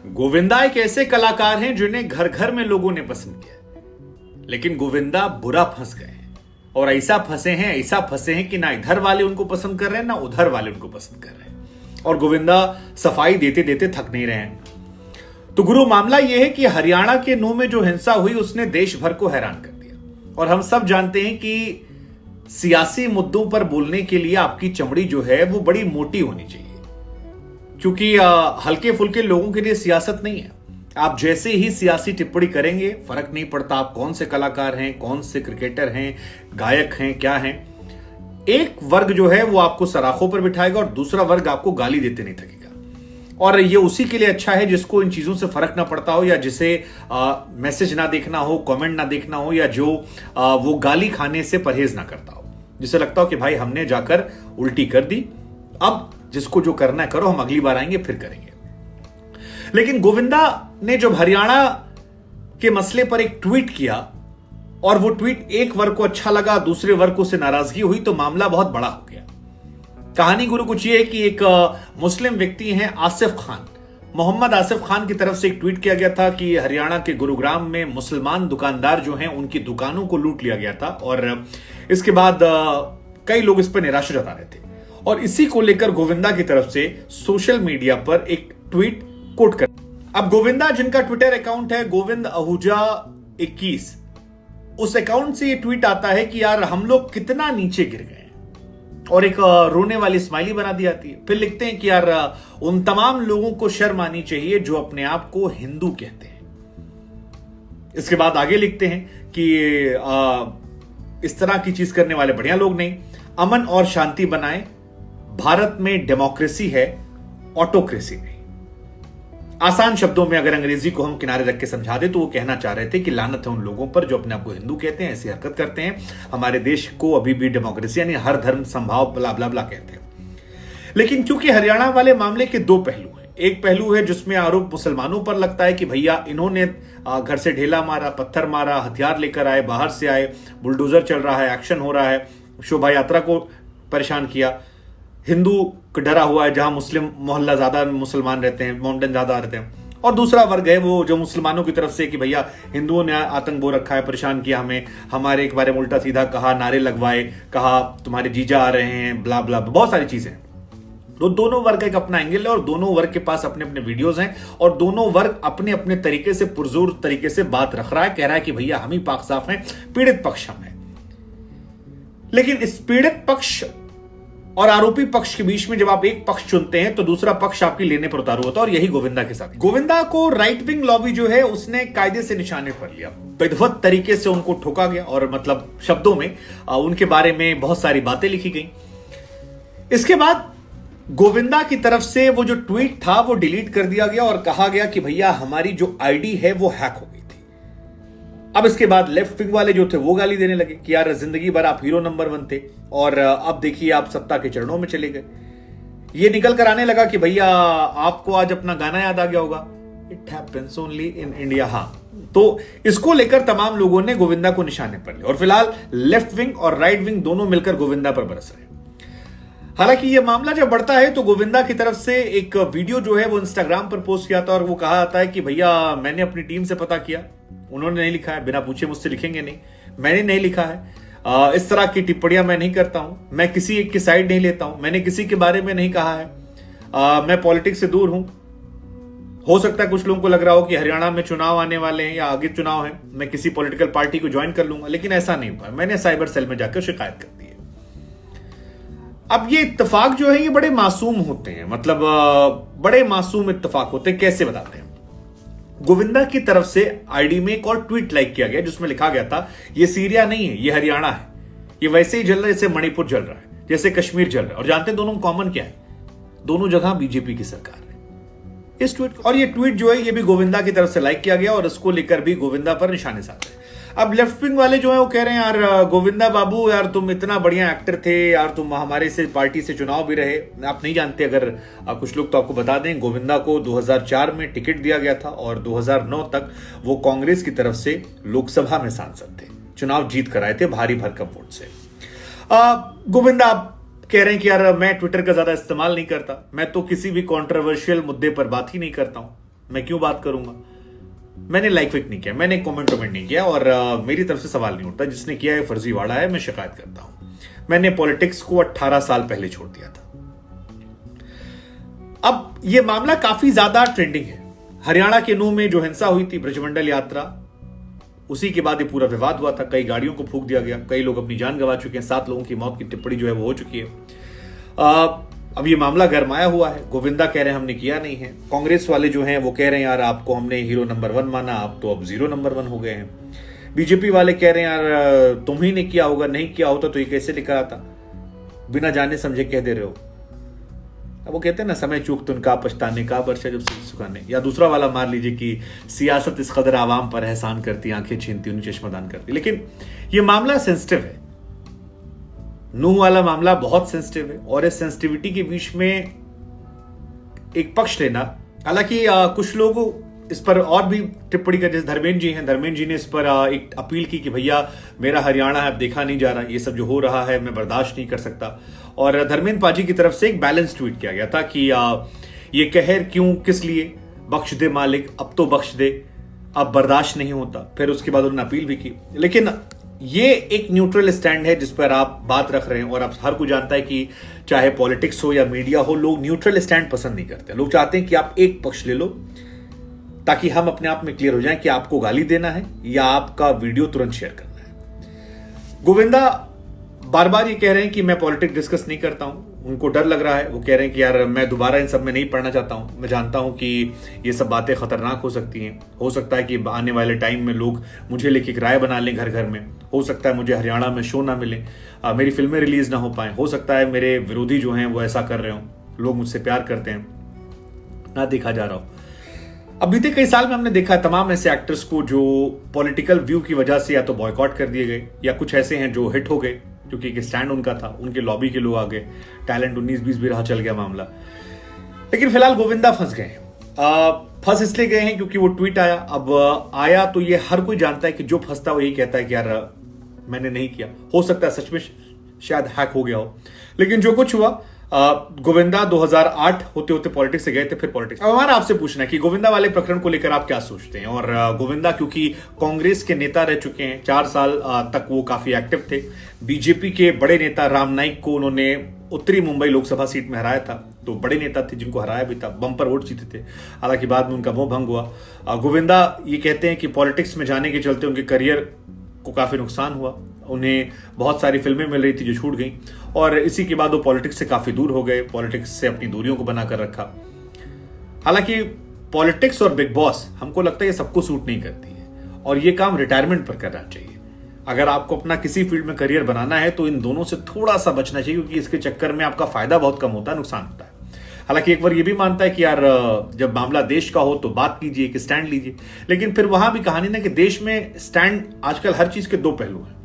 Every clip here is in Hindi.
गोविंदा एक ऐसे कलाकार हैं जिन्हें घर घर में लोगों ने पसंद किया, लेकिन गोविंदा बुरा फंस गए हैं और ऐसा फंसे हैं कि ना इधर वाले उनको पसंद कर रहे हैं ना उधर वाले उनको पसंद कर रहे हैं और गोविंदा सफाई देते देते थक नहीं रहे हैं। तो गुरु, मामला यह है कि हरियाणा के नूह में जो हिंसा हुई उसने देश भर को हैरान कर दिया और हम सब जानते हैं कि सियासी मुद्दों पर बोलने के लिए आपकी चमड़ी जो है वो बड़ी मोटी होनी चाहिए, क्योंकि हल्के फुल्के लोगों के लिए सियासत नहीं है। आप जैसे ही सियासी टिप्पणी करेंगे, फर्क नहीं पड़ता आप कौन से कलाकार हैं, कौन से क्रिकेटर हैं, गायक हैं, क्या हैं, एक वर्ग जो है वो आपको सराखों पर बिठाएगा और दूसरा वर्ग आपको गाली देते नहीं थकेगा। और ये उसी के लिए अच्छा है जिसको इन चीजों से फर्क ना पड़ता हो, या जिसे मैसेज ना देखना हो, कमेंट ना देखना हो, या जो वो गाली खाने से परहेज ना करता हो, जिसे लगता हो कि भाई हमने जाकर उल्टी कर दी, अब जिसको जो करना है करो, हम अगली बार आएंगे फिर करेंगे। लेकिन गोविंदा ने जब हरियाणा के मसले पर एक ट्वीट किया और वो ट्वीट एक वर्ग को अच्छा लगा, दूसरे वर्ग को से नाराजगी हुई, तो मामला बहुत बड़ा हो गया। कहानी गुरु कुछ ये है कि एक मुस्लिम व्यक्ति हैं आसिफ खान, मोहम्मद आसिफ खान की तरफ से एक ट्वीट किया गया था कि हरियाणा के गुरुग्राम में मुसलमान दुकानदार जो हैं उनकी दुकानों को लूट लिया गया था और इसके बाद कई लोग इस पर निराशा जता रहे थे और इसी को लेकर गोविंदा की तरफ से सोशल मीडिया पर एक ट्वीट कोट कर। अब गोविंदा जिनका ट्विटर अकाउंट है गोविंद आहूजा 21, उस अकाउंट से ये ट्वीट आता है कि यार हम लोग कितना नीचे गिर गए हैं और एक रोने वाली स्माइली बना दी जाती है। फिर लिखते हैं कि यार उन तमाम लोगों को शर्म आनी चाहिए जो अपने आप को हिंदू कहते हैं। इसके बाद आगे लिखते हैं कि इस तरह की चीज करने वाले बढ़िया लोग नहीं, अमन और शांति बनाएं, भारत में डेमोक्रेसी है, ऑटोक्रेसी नहीं। आसान शब्दों में अगर अंग्रेजी को हम किनारे रख के समझा दे तो वो कहना चाह रहे थे कि लानत है उन लोगों पर जो अपने आप को हिंदू कहते हैं, ऐसी हरकत करते हैं, हमारे देश को अभी भी डेमोक्रेसी यानी हर धर्म संभाव ब्ला ब्ला ब्ला कहते हैं। लेकिन क्योंकि हरियाणा वाले मामले के दो पहलू हैं, एक पहलू है जिसमें आरोप मुसलमानों पर लगता है कि भैया इन्होंने घर से ढेला मारा, पत्थर मारा, हथियार लेकर आए, बाहर से आए, बुलडोजर चल रहा है, एक्शन हो रहा है, शोभा यात्रा को परेशान किया, हिंदू डरा हुआ है जहां मुस्लिम मोहल्ला ज्यादा मुसलमान रहते हैं, माउंटेन ज्यादा रहते हैं। और दूसरा वर्ग है वो जो मुसलमानों की तरफ से कि भैया हिंदुओं ने आतंक बो रखा है, परेशान किया हमें, हमारे एक बारे में उल्टा सीधा कहा, नारे लगवाए, कहा तुम्हारे जीजा आ रहे हैं, ब्ला ब्ला, बहुत सारी चीजें। तो दोनों वर्ग का एक अपना एंगल है और दोनों वर्ग के पास अपने अपने वीडियोस हैं और दोनों वर्ग अपने अपने तरीके से पुरजोर तरीके से बात रख रहा है, कह रहा है कि भैया हम ही पाक साफ हैं, पीड़ित पक्ष हम हैं। लेकिन इस पीड़ित पक्ष और आरोपी पक्ष के बीच में जब आप एक पक्ष चुनते हैं तो दूसरा पक्ष आपकी लेने पर उतारू होता है और यही गोविंदा के साथ। गोविंदा को राइट विंग लॉबी जो है उसने कायदे से निशाने पर लिया, विधिवत तरीके से उनको ठोका गया और मतलब शब्दों में उनके बारे में बहुत सारी बातें लिखी गई। इसके बाद गोविंदा की तरफ से वो जो ट्वीट था वो डिलीट कर दिया गया और कहा गया कि भैया हमारी जो आईडी है वो हैक हो गई थी। अब इसके बाद लेफ्ट विंग वाले जो थे वो गाली देने लगे कि यार जिंदगी भर आप हीरो नंबर 1 थे और अब देखिए आप सत्ता के चरणों में चले गए। ये निकल कर आने लगा कि भैया आपको आज अपना गाना याद आ गया होगा, it happens only in India. हाँ, तो इसको लेकर तमाम लोगों ने गोविंदा को निशाने पर लिया और फिलहाल लेफ्ट विंग और राइट विंग दोनों मिलकर गोविंदा पर बरस रहे हैं। हालांकि यह मामला जब बढ़ता है तो गोविंदा की तरफ से एक वीडियो जो है वो इंस्टाग्राम पर पोस्ट किया था और वो कहा जाता है कि भैया मैंने अपनी टीम से पता किया, उन्होंने नहीं लिखा है, बिना पूछे मुझसे लिखेंगे नहीं, मैंने नहीं लिखा है, इस तरह की टिप्पणियां मैं नहीं करता हूं, मैं किसी एक की साइड नहीं लेता हूं, मैंने किसी के बारे में नहीं कहा है, मैं पॉलिटिक्स से दूर हूं। हो सकता है कुछ लोगों को लग रहा हो कि हरियाणा में चुनाव आने वाले हैं या आगे चुनाव है, मैं किसी पॉलिटिकल पार्टी को ज्वाइन कर लूंगा, लेकिन ऐसा नहीं हुआ, मैंने साइबर सेल में जाकर शिकायत कर दी है। अब ये इत्तेफाक जो है ये बड़े मासूम होते हैं, मतलब बड़े मासूम इत्तेफाक होते हैं। कैसे बताते हैं? गोविंदा की तरफ से आईडी में एक और ट्वीट लाइक किया गया जिसमें लिखा गया था ये सीरिया नहीं है, ये हरियाणा है, ये वैसे ही जल रहा है जैसे मणिपुर जल रहा है, जैसे कश्मीर जल रहा है। और जानते हैं दोनों कॉमन क्या है? दोनों जगह बीजेपी की सरकार है। इस ट्वीट और ये ट्वीट जो है ये भी गोविंदा की तरफ से लाइक किया गया और इसको लेकर भी गोविंदा पर निशाने साधे। अब लेफ्ट विंग वाले जो है वो कह रहे हैं यार गोविंदा बाबू, यार तुम इतना बढ़िया एक्टर थे यार, तुम हमारे से पार्टी से चुनाव भी रहे। आप नहीं जानते, अगर कुछ लोग तो आपको बता दें, गोविंदा को 2004 में टिकट दिया गया था और 2009 तक वो कांग्रेस की तरफ से लोकसभा में सांसद थे, चुनाव जीत कर आए थे भारी भरकम वोट से। गोविंदा कह रहे हैं कि यार मैं ट्विटर का ज्यादा इस्तेमाल नहीं करता, मैं तो किसी भी कंट्रोवर्शियल मुद्दे पर बात ही नहीं करता हूं, मैं क्यों बात करूंगा? मैंने लाइक विक नहीं किया, मैंने कमेंट नहीं किया, और मेरी तरफ से सवाल नहीं उठता। जिसने किया है फर्जीवाड़ा है, मैं शिकायत करता हूं। मैंने पॉलिटिक्स को 18 साल पहले छोड़ दिया था। अब यह मामला काफी ज्यादा ट्रेंडिंग है। हरियाणा के नूह में जो हिंसा हुई थी, ब्रजमंडल यात्रा, उसी के बाद ये पूरा विवाद हुआ था। कई गाड़ियों को फूंक दिया गया, कई लोग अपनी जान गंवा चुके हैं, 7 लोगों की मौत की टिप्पणी जो है वो हो चुकी है। अब ये मामला गरमाया हुआ है। गोविंदा कह रहे हैं हमने किया नहीं है। कांग्रेस वाले जो हैं वो कह रहे हैं यार आपको हमने हीरो नंबर 1 माना, आप तो अब 0 नंबर 1 हो गए हैं। बीजेपी वाले कह रहे हैं यार तुम ही ने किया होगा, नहीं किया होता तो ये कैसे लिखा आता, बिना जाने समझे कह दे रहे हो। अब वो कहते हैं ना, समय चूक तो उनका पछताने का वर्षा जब सुखाने। या दूसरा वाला मान लीजिए कि सियासत इस कदर आवाम पर एहसान करती, आंखें छीनती, उन्हें चश्मदान करती। लेकिन ये मामला सेंसिटिव है। नूह वाला मामला बहुत सेंसिटिव है, और इस सेंसिटिविटी के बीच में एक पक्ष लेना, हालांकि कुछ लोग इस पर और भी टिप्पणी कर, जैसे धर्मेंद्र जी हैं, धर्मेंद्र जी ने इस पर एक अपील की कि भैया मेरा हरियाणा है, अब देखा नहीं जा रहा, ये सब जो हो रहा है मैं बर्दाश्त नहीं कर सकता। और धर्मेंद्र पाजी की तरफ से एक बैलेंस ट्वीट किया गया था कि ये कहर क्यों, किस लिए, बख्श दे मालिक, अब तो बख्श दे, अब बर्दाश्त नहीं होता। फिर उसके बाद उन्होंने अपील भी की। लेकिन ये एक न्यूट्रल स्टैंड है जिस पर आप बात रख रहे हैं, और आप हर कोई जानता है कि चाहे पॉलिटिक्स हो या मीडिया हो, लोग न्यूट्रल स्टैंड पसंद नहीं करते। लोग चाहते हैं कि आप एक पक्ष ले लो, ताकि हम अपने आप में क्लियर हो जाएं कि आपको गाली देना है या आपका वीडियो तुरंत शेयर करना है। गोविंदा बार बार ये कह रहे हैं कि मैं पॉलिटिक्स डिस्कस नहीं करता हूं, उनको डर लग रहा है। वो कह रहे हैं कि यार मैं दोबारा इन सब में नहीं पढ़ना चाहता हूं, मैं जानता हूं कि ये सब बातें खतरनाक हो सकती हैं। हो सकता है कि आने वाले टाइम में लोग मुझे लेके एक राय बना लें घर घर में, हो सकता है मुझे हरियाणा में शो ना मिले, मेरी फिल्में रिलीज ना हो पाए, हो सकता है मेरे विरोधी जो हैं वो ऐसा कर रहे हो, लोग मुझसे प्यार करते हैं, ना देखा जा रहा हो। अब बीते कई साल में हमने देखा है तमाम ऐसे एक्टर्स को जो पॉलिटिकल व्यू की वजह से या तो बॉयकॉट कर दिए गए, या कुछ ऐसे हैं जो हिट हो गए क्योंकि एक स्टैंड उनका था, उनके लॉबी के लोग आ गए, टैलेंट 19-20 भी रहा, चल गया मामला। लेकिन फिलहाल गोविंदा फंस गए हैं। फंस इसलिए गए हैं क्योंकि वो ट्वीट आया। अब आया तो ये हर कोई जानता है कि जो फंसता वो यही कहता है कि यार मैंने नहीं किया। हो सकता है सच में शायद हैक हो गया हो, लेकिन जो कुछ हुआ, गोविंदा 2008 होते होते पॉलिटिक्स से गए थे, फिर पॉलिटिक्स। अब हमारा आपसे पूछना है कि गोविंदा वाले प्रकरण को लेकर आप क्या सोचते हैं। और गोविंदा क्योंकि कांग्रेस के नेता रह चुके हैं, 4 साल तक वो काफी एक्टिव थे। बीजेपी के बड़े नेता राम नाईक को उन्होंने उत्तरी मुंबई लोकसभा सीट में हराया था, तो बड़े नेता थे जिनको हराया भी था, बम्पर वोट जीते थे। हालांकि बाद में उनका मोह भंग हुआ। गोविंदा ये कहते हैं कि पॉलिटिक्स में जाने के चलते उनके करियर को काफी नुकसान हुआ, उन्हें बहुत सारी फिल्में मिल रही थी जो छूट गई, और इसी के बाद वो पॉलिटिक्स से काफी दूर हो गए, पॉलिटिक्स से अपनी दूरियों को बनाकर रखा। हालांकि पॉलिटिक्स और बिग बॉस हमको लगता है ये सबको सूट नहीं करती है, और ये काम रिटायरमेंट पर करना चाहिए। अगर आपको अपना किसी फील्ड में करियर बनाना है तो इन दोनों से थोड़ा सा बचना चाहिए, क्योंकि इसके चक्कर में आपका फायदा बहुत कम होता है, नुकसान होता है। हालांकि एक बार ये भी मानता है कि यार जब मामला देश का हो तो बात कीजिए, एक स्टैंड लीजिए, लेकिन फिर वहां भी कहानी ना कि देश में स्टैंड, आजकल हर चीज के 2 पहलू हैं।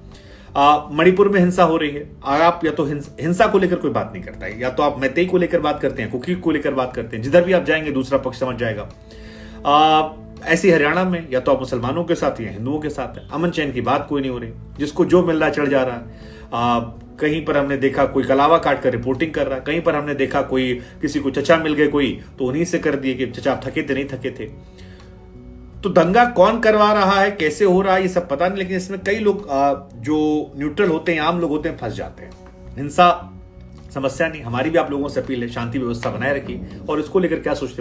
मणिपुर में हिंसा हो रही है, आप या तो हिंसा को लेकर कोई बात नहीं करता है, या तो आप मैतेई को लेकर बात करते हैं, कुकी को लेकर बात करते हैं, जिधर भी आप जाएंगे दूसरा पक्ष समझ जाएगा। ऐसी हरियाणा में या तो आप मुसलमानों के साथ या हिंदुओं के साथ है, अमन चैन की बात कोई नहीं हो रही, जिसको जो मिल रहा चढ़ जा रहा है। कहीं पर हमने देखा कोई कलावा काट कर रिपोर्टिंग कर रहा है, कहीं पर हमने देखा कोई किसी को चचा मिल गए कोई, तो उन्हीं से कर दिए कि चचा आप थके थे नहीं थके थे। तो दंगा कौन करवा रहा है, कैसे हो रहा है, ये सब पता नहीं, लेकिन इसमें कई लोग जो न्यूट्रल होते हैं, आम लोग होते हैं, फंस जाते हैं। हिंसा समस्या नहीं, हमारी भी आप लोगों से अपील है, शांति व्यवस्था बनाए रखिए। और इसको लेकर क्या सोचते हैं